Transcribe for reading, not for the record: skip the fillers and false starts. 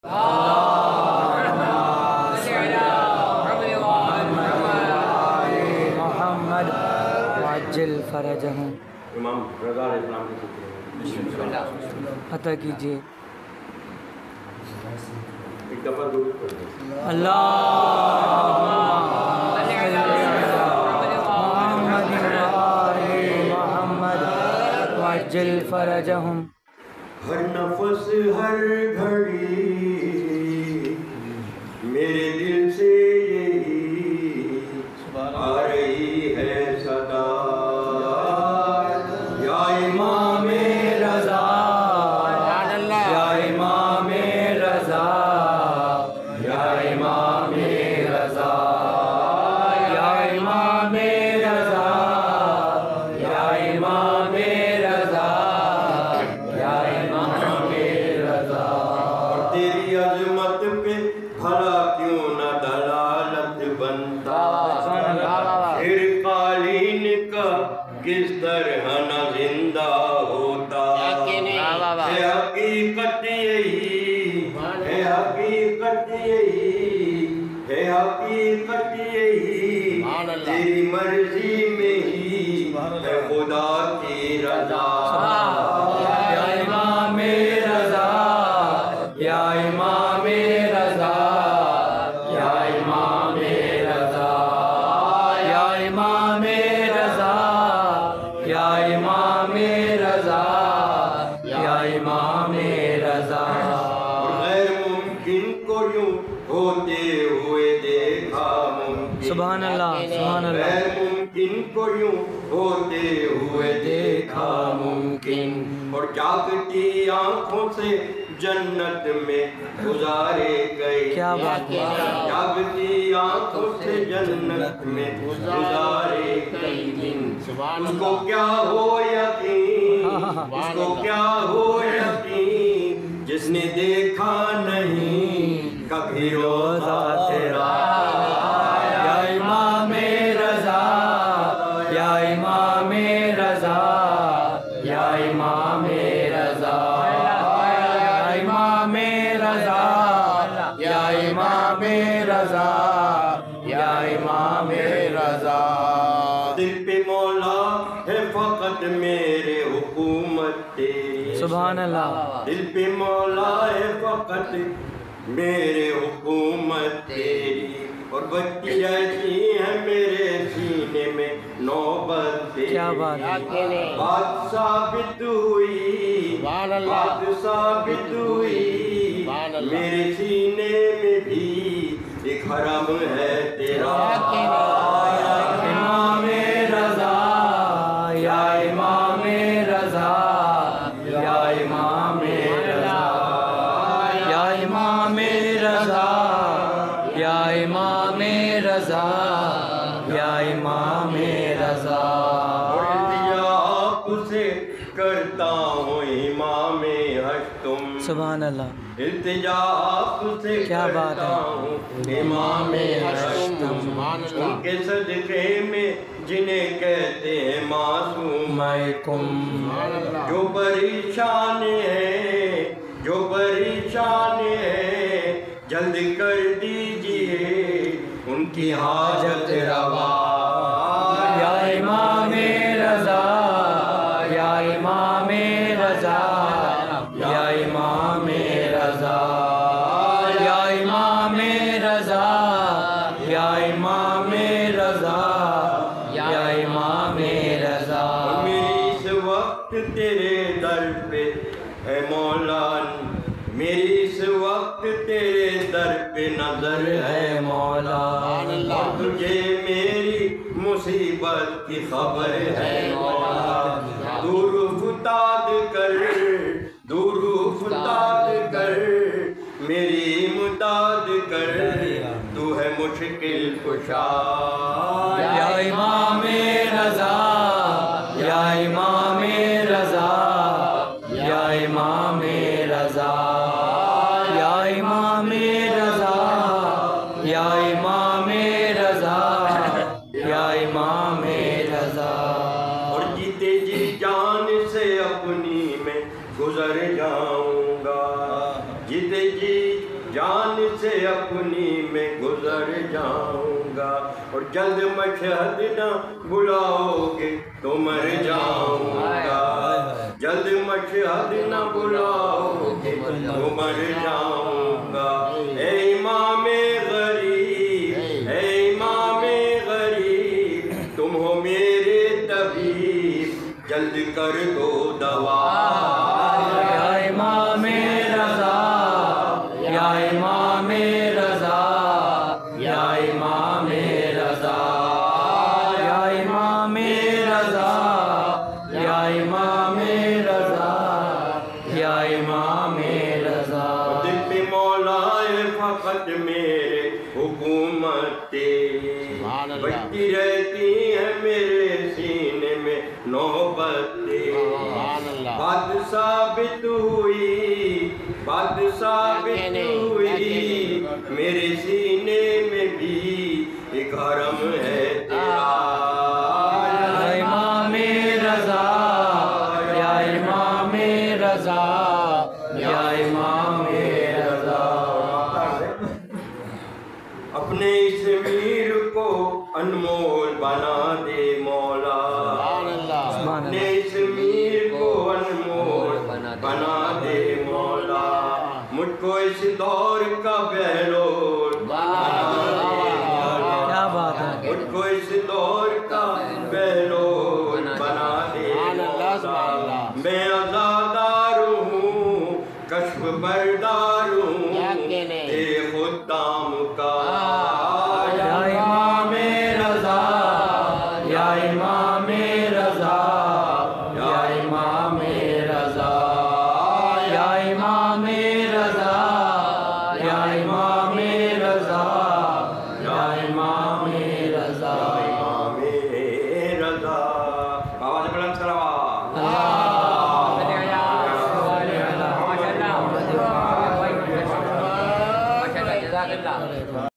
محمد وعجل فرجہم. امام رضا علیہ السلام کی عطا کیجیے. ایک دفعہ درود پڑھیں. محمد وعجل فرجہم. ہر نفس ہر گھڑی میرے دل سے یہی آ رہی ہے صدا. یا امام رضا، یا امام رضا، یا امام رضا، یا امام رضا، یا امام رضا، یا امام رضا. اور تیری عظمت پہ بھلا کیوں نہ دلالت بنتا. پھر قالین کا کس طرح نہ زندہ ہوتا. ہے حقیقت یہی، ہے حقیقت یہی، ہے حقیقت یہی. تیری مرضی میں ہی ہے خدا کی رضا. یا امام رضا، یا امام رضا، یا امام رضا، یا امام رضا، یا امام رضا، یا امام رضا. غیر ممکن کو یوں ہوتے ہوئے دیکھا ممکن. سبحان اللہ، سبحان اللہ. غیر ممکن کو یوں ہوتے ہوئے دیکھا ممکن. اور جاگتی آنکھوں سے جنت میں گزارے گئے. کیا بات ہے. جاگتی آنکھوں سے جنت میں گزارے گئے دن. اس کو کیا ہو یقین، اس کو کیا ہو یقین جس نے دیکھا نہیں کبھی روزہ تیرا. یا امام رضا، یا امام رضا، یا امام رضا، یا امام رضا، یا امام رضا، یا امام رضا. دل پہ مولا ہے فقط میرے حکومت تیری. سبحان اللہ. دل پہ مولا ہے فقط میرے حکومت تیری. اور بچی جاتی ہے میرے سینے میں نوبت تیری. کیا بات ہے. بات ثابت ہوئی، بات ثابت ہوئی. میرے سینے میں بھی ایک حرم ہے تیرا. امام رضا، یا امام رضا، یا امام رضا، یا امام رضا، یا امام رضا، یا امام رضا. اور التجا آپ سے کرتا ہوں امام ہشتم. سبحان اللہ. التجا آپ سے کیا بات کرتا ہے. ہوں امام ہشتم. ان کے صدقے میں جنہیں کہتے ہیں معصوم کم. جو پریشان ہیں، جو پریشان ہیں، جلد کر دیجئے ان کی حاجت روا. یا امام رضا، یا امام رضا، یا امام رضا، یا امام رضا، یا امام رضا، یا امام رضا. میری اس وقت تیرے در پہ ہے مولا، میری اس وقت تیرے در پہ نظر ہے مولا. اور تجھے میری مصیبت کی خبر ہے مولا. دور فتاد کر، دور فتاد کر، میری امداد کر، تو ہے مشکل کشا. یا امام رضا، یا امام رضا، یا امام رضا، یا امام رضا، یا امام رضا، یا امام رضا. اور جیتے جی جان سے اپنی میں گزر جاؤں گا، جیتے جی جان سے اپنی میں گزر جاؤں گا، اور جلد مشہد نہ بلاؤ گے تو مر جاؤں گا، جلد مشہد نہ بلاؤ گے تو مر جاؤں گا۔ اے امام غریب، اے امام غریب، تم ہو میرے طبیب، جلد کر دو دوا۔ یا امام رضا، یا امام رضا، یا امام رضا، یا امام رضا، یا امام رضا، یا امام رضا۔ دل پہ مولا ہے فقط میرے حکومت تیری، بجتی رہتی ہے میرے سینے میں نوبت تیری۔ بات ثابت ہوئی، بات ثابت ہوئی، میرے سینے میں بھی ایک حرم ہے تیرا۔ یا امام رضا، یا امام رضا، یا امام رضا۔ اپنے اس میر کو انمول بنا دے مولا، اپنے اس میر کو انمول بنا دے مولا، مجھ کو اس دور کا بہلول بنا دے مولا، کیا بات ہے، مجھ کو اس دور کا بہلول بنا دے مولا۔ میں عزادار ہوں، کشف بردار ہوں تیرے خدام کا۔ یا امام رضا، یا امام رضا، یا امام رضا، یا امام رضا، یا امام رضا، یا امام رضا۔ امام رضا، آواز بلند صلوات۔ اللہ